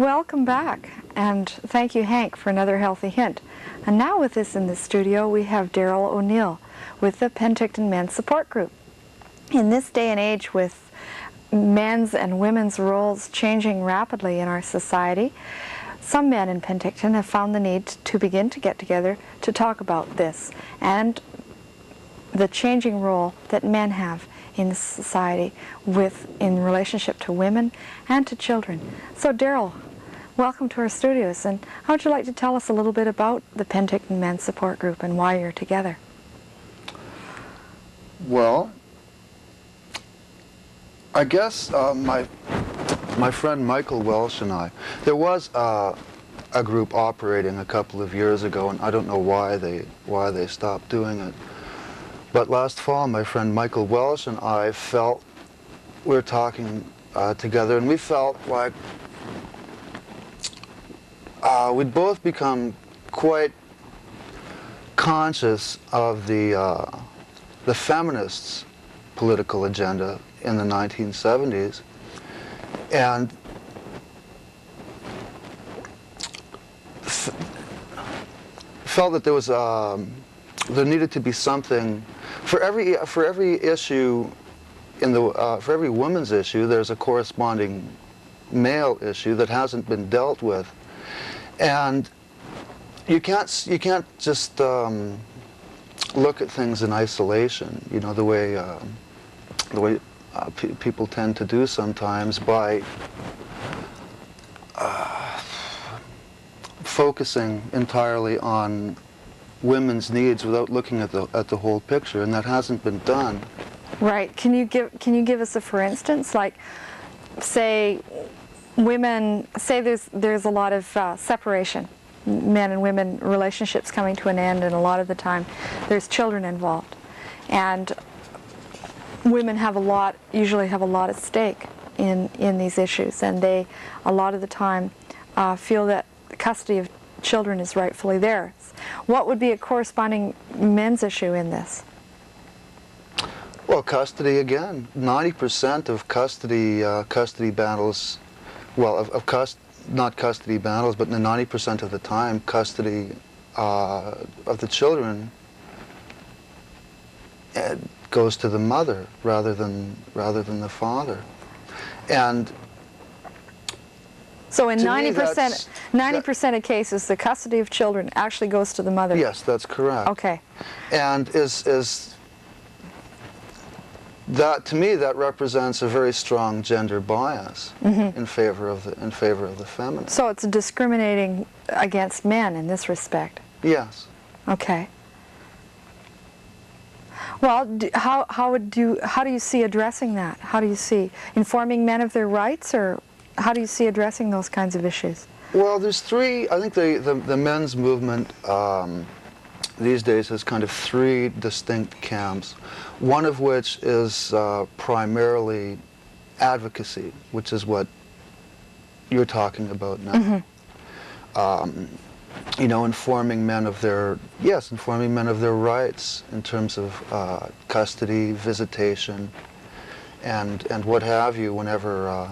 Welcome back, and thank you, Hank, for another healthy hint. And now with us in the studio, we have Daryl O'Neal with the Penticton Men's Support Group. In this day and age, with men's and women's roles changing rapidly in our society, some men in Penticton have found the need to begin to get together to talk about this and the changing role that men have in society in relationship to women and to children. So Daryl, welcome to our studios, and how would you like to tell us a little bit about the Penticton Men's Support Group and why you're together? Well, I guess my friend Michael Welsh and I, there was a group operating a couple of years ago, and I don't know why they stopped doing it. But last fall, my friend Michael Welsh and I felt, we were talking together, and we felt like we'd both become quite conscious of the feminists' political agenda in the 1970s, and felt that there was there needed to be something for every issue in the for every woman's issue. There's a corresponding male issue that hasn't been dealt with, and you can't just look at things in isolation. You know, the way people tend to do sometimes by focusing entirely on women's needs without looking at the whole picture, and that hasn't been done. Right. Can you give us a for instance, like say there's a lot of separation, men and women relationships coming to an end, and a lot of the time there's children involved, and women usually have a lot at stake in these issues, and they a lot of the time feel that the custody of children is rightfully theirs. What would be a corresponding men's issue in this? Well, custody again. 90% of custody battles, well, not custody battles, but 90% of the time, custody of the children goes to the mother rather than the father, and. So in 90% of cases, the custody of children actually goes to the mother. Yes, that's correct. Okay. And is that, to me, that represents a very strong gender bias in favor of the feminine. So it's discriminating against men in this respect. Yes. Okay. Well, how do you see addressing that? How do you see informing men of their rights, or how do you see addressing those kinds of issues? Well, there's three. I think the men's movement these days has kind of three distinct camps. One of which is primarily advocacy, which is what you're talking about now. You know, informing men of their rights in terms of custody, visitation, and what have you whenever.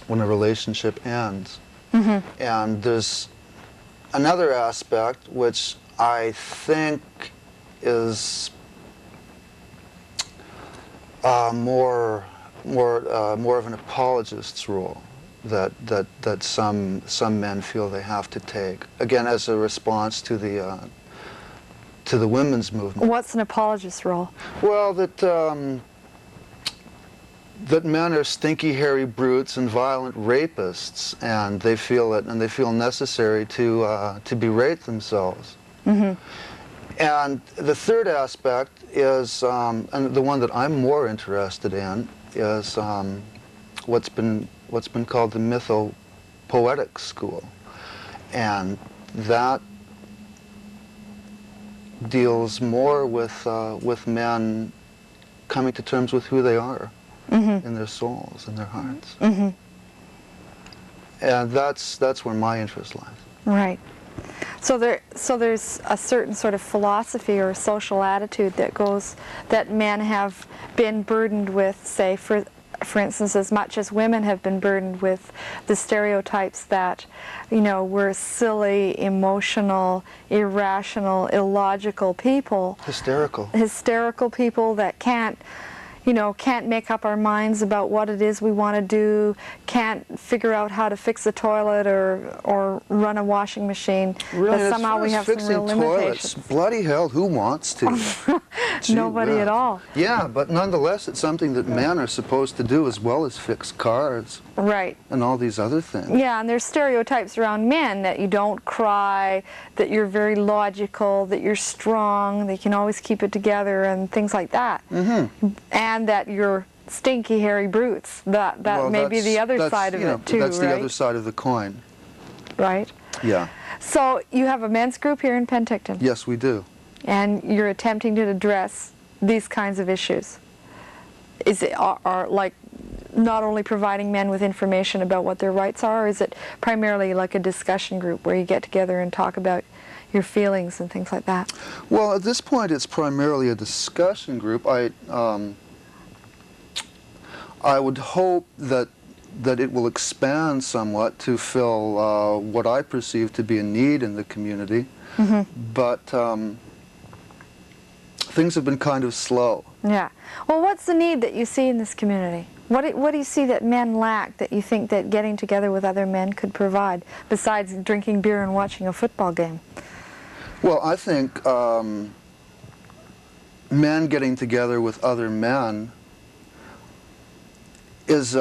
When a relationship ends. And there's another aspect which I think is more of an apologist's role that some men feel they have to take, again as a response to the women's movement. What's an apologist's role? Well, that men are stinky, hairy brutes and violent rapists, and they feel necessary to berate themselves. And the third aspect is, and the one that I'm more interested in, is what's been called the mythopoetic school, and that deals more with men coming to terms with who they are. In their souls, in their hearts. And that's where my interest lies. Right. So there's a certain sort of philosophy or social attitude that men have been burdened with, say, for for instance, as much as women have been burdened with the stereotypes that, you know, we're silly, emotional, irrational, illogical people. Hysterical people that can't, you know, can't make up our minds about what it is we want to do, can't figure out how to fix a toilet or run a washing machine. Really, that somehow we have some real limitations. Bloody hell, who wants to? Nobody at all. Yeah, but nonetheless, it's something that men are supposed to do as well as fix cars. Right. And all these other things. Yeah, and there's stereotypes around men that you don't cry, that you're very logical, that you're strong, that you can always keep it together, and things like that. Mm-hmm. And that you're stinky, hairy brutes. That well, may be the other side of it too, that's right? the other side of the coin. Right. Yeah. So you have a men's group here in Penticton. Yes, we do. And you're attempting to address these kinds of issues. Is it are like not only providing men with information about what their rights are, or is it primarily like a discussion group where you get together and talk about your feelings and things like that? Well, at this point, it's primarily a discussion group. I would hope that it will expand somewhat to fill what I perceive to be a need in the community. Mm-hmm. But things have been kind of slow. Yeah. Well, what's the need that you see in this community? What do you see that men lack that you think that getting together with other men could provide, besides drinking beer and watching a football game? Well, I think men getting together with other men is,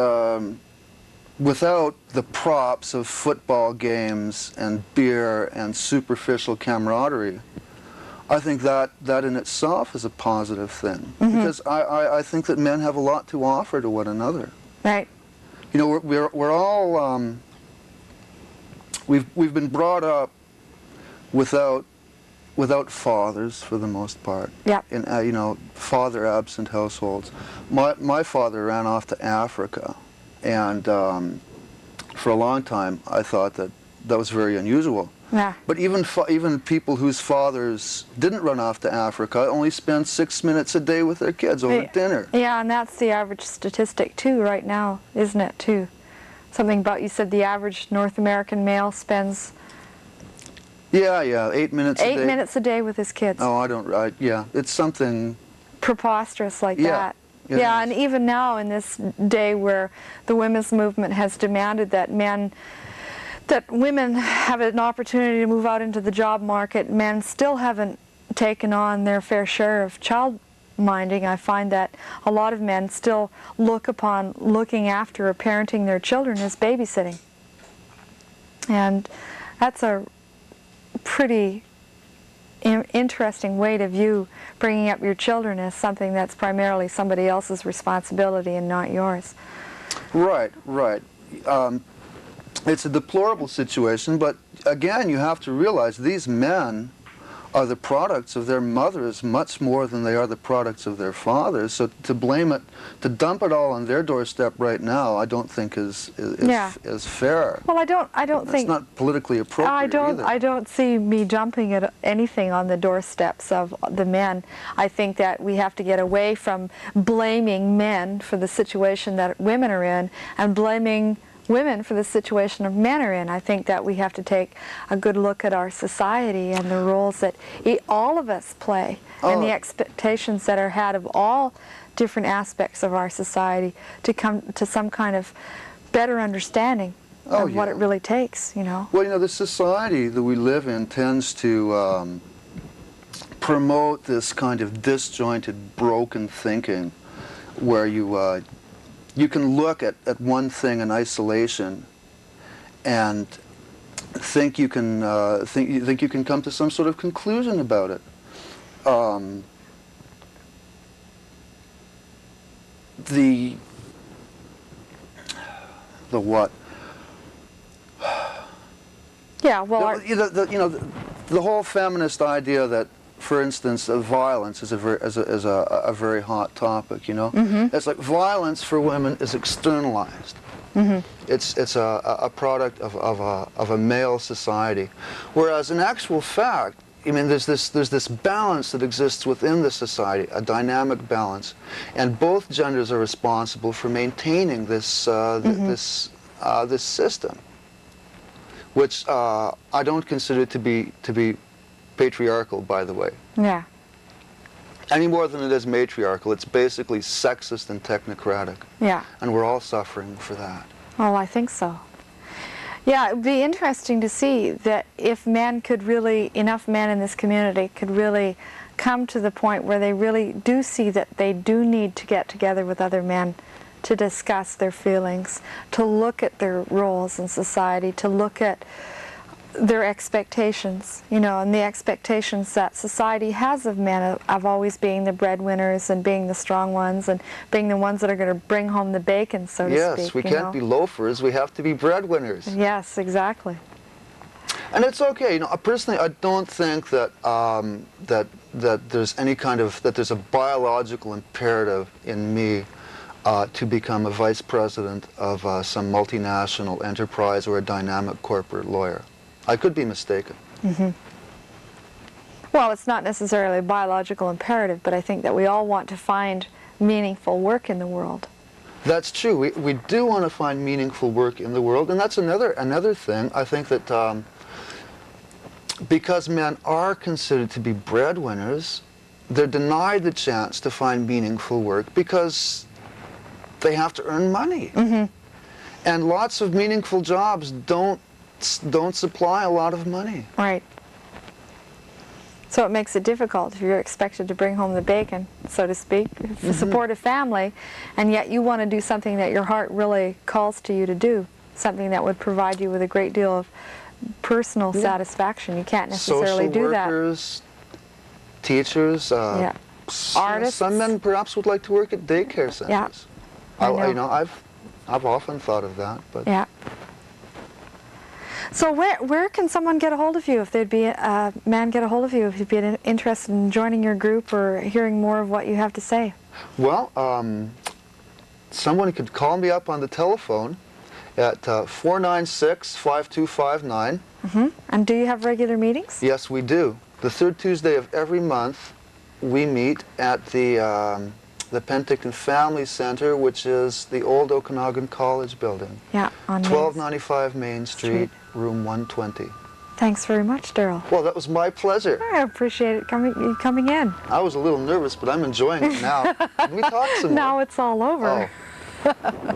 without the props of football games and beer and superficial camaraderie, I think that in itself is a positive thing. Mm-hmm. Because I think that men have a lot to offer to one another. Right. You know, we're all we've been brought up without fathers for the most part. Yeah. In you know, father absent households. My father ran off to Africa, and for a long time I thought that was very unusual. Yeah. But even people whose fathers didn't run off to Africa only spend 6 minutes a day with their kids over dinner. Yeah, and that's the average statistic too right now, isn't it, too? Something about, you said the average North American male spends... Yeah, 8 minutes a day. 8 minutes a day with his kids. Oh, yeah, it's something... preposterous like that. Yeah, yeah, and even now in this day where the women's movement has demanded that women have an opportunity to move out into the job market, men still haven't taken on their fair share of child minding. I find that a lot of men still look upon looking after or parenting their children as babysitting. And that's a pretty interesting way to view bringing up your children as something that's primarily somebody else's responsibility and not yours. Right. It's a deplorable situation, but again, you have to realize these men are the products of their mothers much more than they are the products of their fathers. So to blame it, to dump it all on their doorstep right now, I don't think is fair. Well, I don't think it's not politically appropriate either. I don't see me dumping anything on the doorsteps of the men. I think that we have to get away from blaming men for the situation that women are in and blaming women for the situation that men are in. I think that we have to take a good look at our society and the roles that all of us play and the expectations that are had of all different aspects of our society to come to some kind of better understanding of what it really takes, you know. Well, you know, the society that we live in tends to promote this kind of disjointed, broken thinking where you can look at one thing in isolation and think you can come to some sort of conclusion about it. The what? Yeah, well, the whole feminist idea that, for instance, violence is a very hot topic. You know, it's like violence for women is externalized. It's a product of a male society, whereas in actual fact, I mean, there's this balance that exists within the society, a dynamic balance, and both genders are responsible for maintaining this this system, which I don't consider to be patriarchal, by the way. Yeah. Any more than it is matriarchal. It's basically sexist and technocratic. Yeah. And we're all suffering for that. Oh, I think so. Yeah, it would be interesting to see that if men could really, enough men in this community could really come to the point where they really do see that they do need to get together with other men to discuss their feelings, to look at their roles in society, to look at their expectations, you know, and the expectations that society has of men, of always being the breadwinners and being the strong ones and being the ones that are going to bring home the bacon, so to speak. Yes, we can't be loafers, we have to be breadwinners. Yes, exactly. And it's okay, you know, personally I don't think that that there's any kind of, that there's a biological imperative in me to become a vice president of some multinational enterprise or a dynamic corporate lawyer. I could be mistaken. Mm-hmm. Well, it's not necessarily a biological imperative, but I think that we all want to find meaningful work in the world. That's true. We do want to find meaningful work in the world, and that's another thing. I think that because men are considered to be breadwinners, they're denied the chance to find meaningful work because they have to earn money. Mm-hmm. And lots of meaningful jobs don't supply a lot of money. Right. So it makes it difficult if you're expected to bring home the bacon, so to speak, to support a family, and yet you want to do something that your heart really calls to you to do, something that would provide you with a great deal of personal satisfaction. You can't necessarily do that. Social workers, teachers, artists. Some men perhaps would like to work at daycare centers. Yeah. I know. You know, I've often thought of that, but yeah. So where can someone get a hold of you if they'd be a man get a hold of you if you'd be interested in joining your group or hearing more of what you have to say? Well, someone could call me up on the telephone at 496-5259. Mm-hmm. And do you have regular meetings? Yes, we do. The third Tuesday of every month, we meet at the Penticton Family Center, which is the old Okanagan College building. Yeah, on 1295 Main Street, room 120. Thanks very much, Daryl. Well, that was my pleasure. I appreciate it you coming in. I was a little nervous, but I'm enjoying it now. Can we talk some more? Now it's all over. Oh.